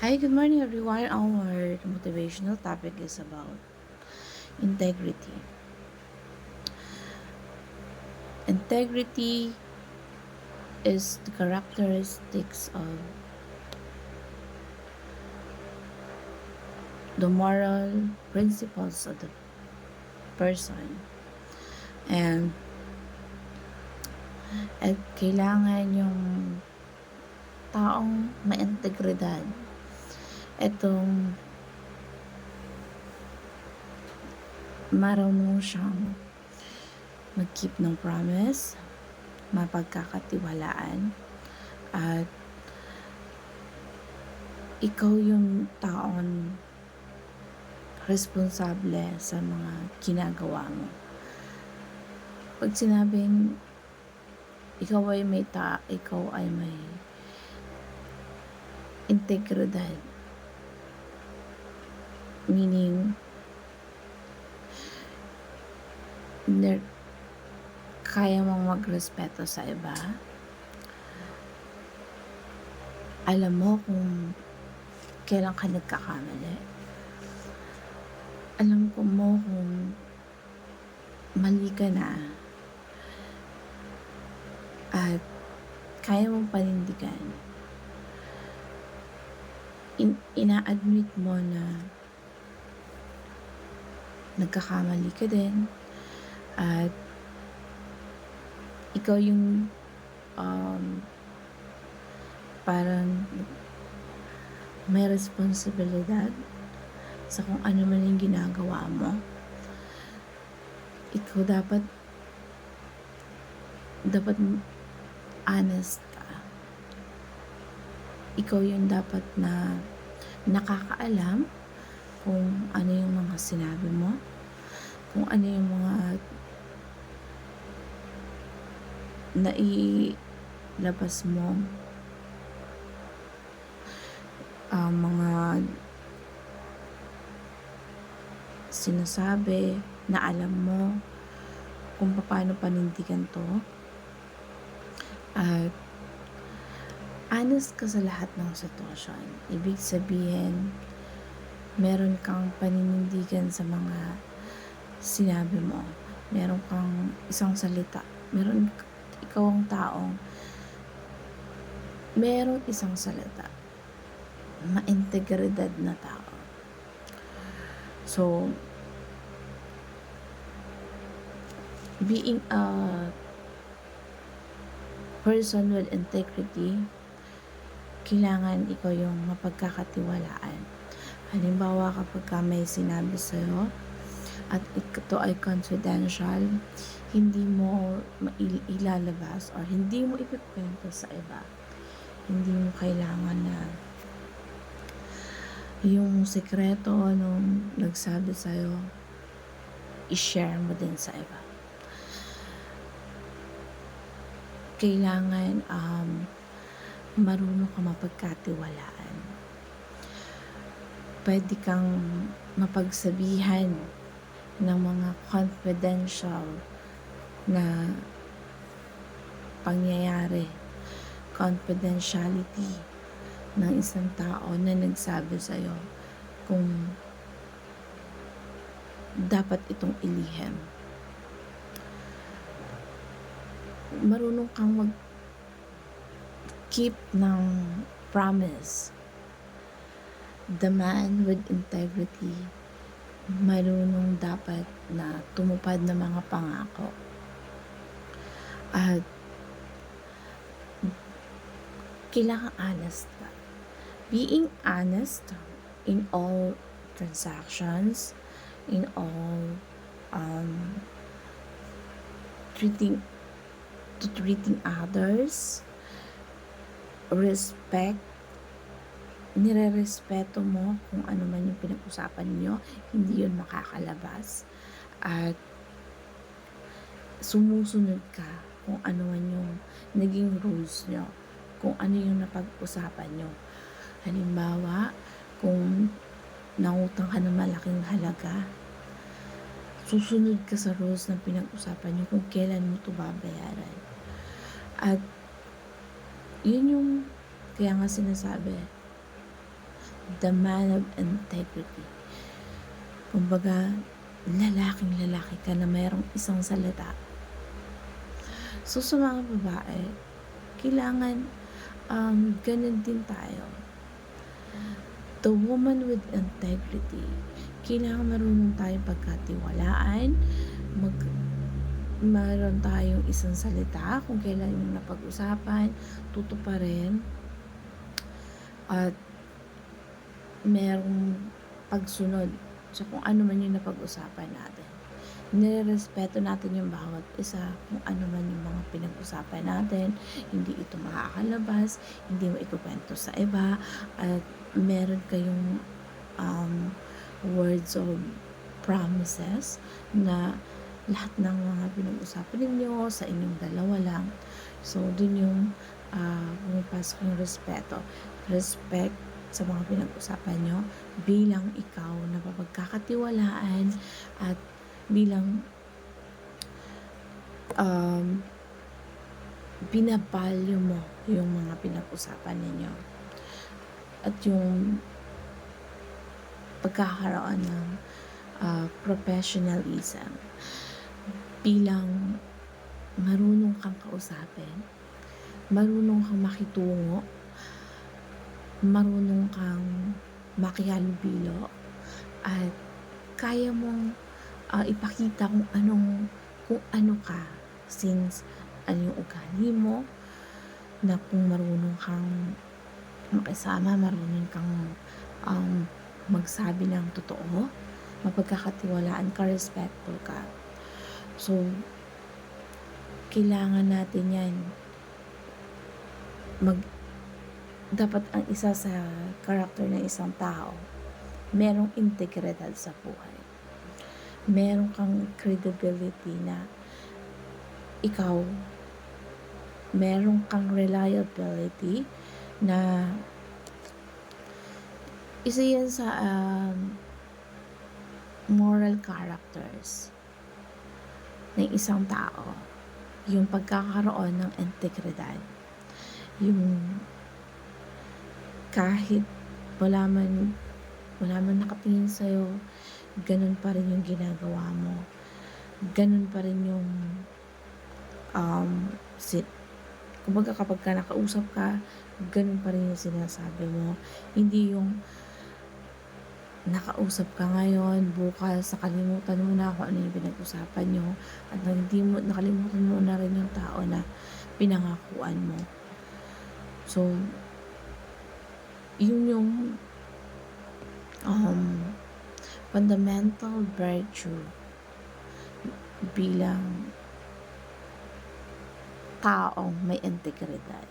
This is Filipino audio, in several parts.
Hi, good morning everyone. Our motivational topic is about integrity. Integrity is the characteristics of the moral principles of the person. And at kailangan yung taong maintegridad. Itong marunong siyang mag-keep ng promise, mapagkakatiwalaan, at ikaw yung taong responsable sa mga ginagawa mo. Pag sinabing ikaw ay may integridad, meaning kaya mong magrespeto sa iba, alam mo kung kailan ka nagkakamali, alam ko mo kung mali ka na, at kaya mong panindigan, ina-admit mo na nagkakamali ka din, at ikaw yung parang may responsibilidad sa kung ano man yung ginagawa mo. Ikaw dapat honest ka. Ikaw yung dapat na nakakaalam kung ano yung mga sinabi mo, kung ano yung mga nailabas mo, mga sinasabi na alam mo kung paano panindigan to, at honest ka sa lahat ng sitwasyon. Ibig sabihin, meron kang paninindigan sa mga sinabi mo. Meron kang isang salita. Ikaw ang taong meron isang salita. Maintegridad na tao. So, being a person with integrity, kailangan ikaw yung mapagkakatiwalaan. Halimbawa, kapag may sinabi sa'yo at ito ay confidential, hindi mo ilalabas or hindi mo ipikwento sa iba. Hindi mo kailangan na yung sekreto nung nagsabi sa'yo, i-share mo din sa iba. Kailangan marunong ka mapagkatiwalaan. Pwede kang mapagsabihan ng mga confidential na pangyayari, confidentiality ng isang tao na nagsabi sa'yo kung dapat itong ilihim. Marunong kang mag-keep ng promise. The man with integrity, marunong dapat na tumupad ng mga pangako. At kailangan honest ka. Being honest in all transactions, in all treating others, respect, nire-respeto mo kung ano man yung pinag-usapan niyo, hindi yun makakalabas, at sumusunod ka kung ano man yung naging rules nyo, kung ano yung napag-usapan nyo. Halimbawa, kung nangutang ka ng malaking halaga, susunod ka sa rules na pinag-usapan nyo kung kailan mo ito babayaran. At yun yung kaya nga sinasabi, the man of integrity. Kumbaga, lalaking lalaki ka na mayroong isang salita. So sa mga babae, kailangan ganun din tayo. The woman with integrity, kailangan marunong tayong pagkatiwalaan, mayroon tayong isang salita kung kailan yung napag-usapan, tutuparin, at merong pagsunod sa kung ano man yung napag-usapan natin. Nirerespeto natin yung bawat isa, kung ano man yung mga pinag-usapan natin, hindi ito makakalabas, hindi mo ikukwento sa iba, at meron kayong words of promises na lahat ng mga pinag-usapan ninyo sa inyong dalawa lang. So, dun yung pumapasok yung respeto. Respect sa mga pinag-usapan nyo bilang ikaw na mapagkakatiwalaan at bilang binabalyo mo yung mga pinag-usapan ninyo at yung pagkakaroon ng professionalism bilang marunong kang kausapin, marunong kang makitungo, marunong kang makihalubilo, at kaya mong ipakita kung ano ka, since ano yung ugali mo, na kung marunong kang makisama, marunong kang magsabi ng totoo, mapagkakatiwalaan ka, respectful ka. So, kailangan natin yan. Dapat ang isa sa karakter ng isang tao, merong integridad sa buhay. Meron kang credibility na ikaw, meron kang reliability na isa yan sa moral characters ng isang tao, yung pagkakaroon ng integridad, yung kahit wala man nakatingin sa'yo, ganun pa rin yung ginagawa mo, ganun pa rin yung kumbaga kapag ka nakausap ka, ganun pa rin yung sinasabi mo. Hindi yung nakausap ka ngayon, bukas nakalimutan mo na kung ano yung pinag-usapan nyo, at nakalimutan mo na rin yung tao na pinangakuan mo. So, yun yung fundamental virtue bilang taong may integridad.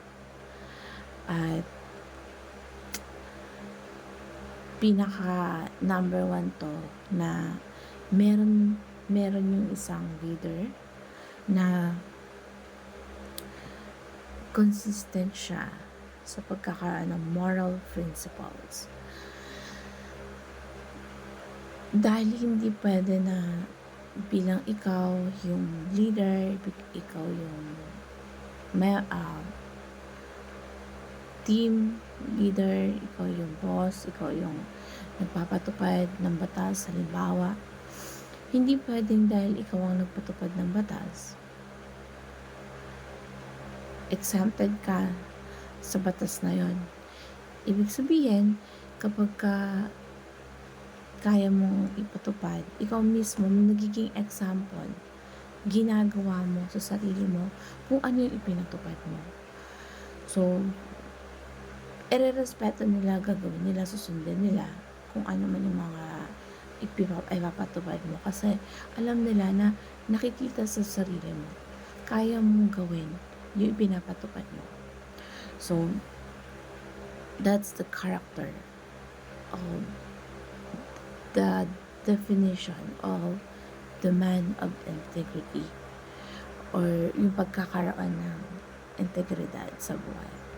At pinaka number 1 to na meron yung isang leader na consistent siya sa pagkakaroon ng moral principles. Dahil hindi pwede na bilang ikaw yung leader, ikaw yung team leader, ikaw yung boss, ikaw yung nagpapatupad ng batas, halimbawa, hindi pwedeng dahil ikaw ang nagpatupad ng batas, exempted ka sa batas na yon. Ibig sabihin, kapag kaya mong ipatupad, ikaw mismo nagiging example, ginagawa mo sa sarili mo kung ano yung ipinatupad mo. So, irerespeto nila, gagawin nila, susundin nila kung ano man yung mga ipapatupad mo, kasi alam nila na nakikita sa sarili mo, kaya mong gawin yung ipinapatupad mo. So, that's the character of the definition of the man of integrity, or yung pagkakaroon ng integridad sa buhay.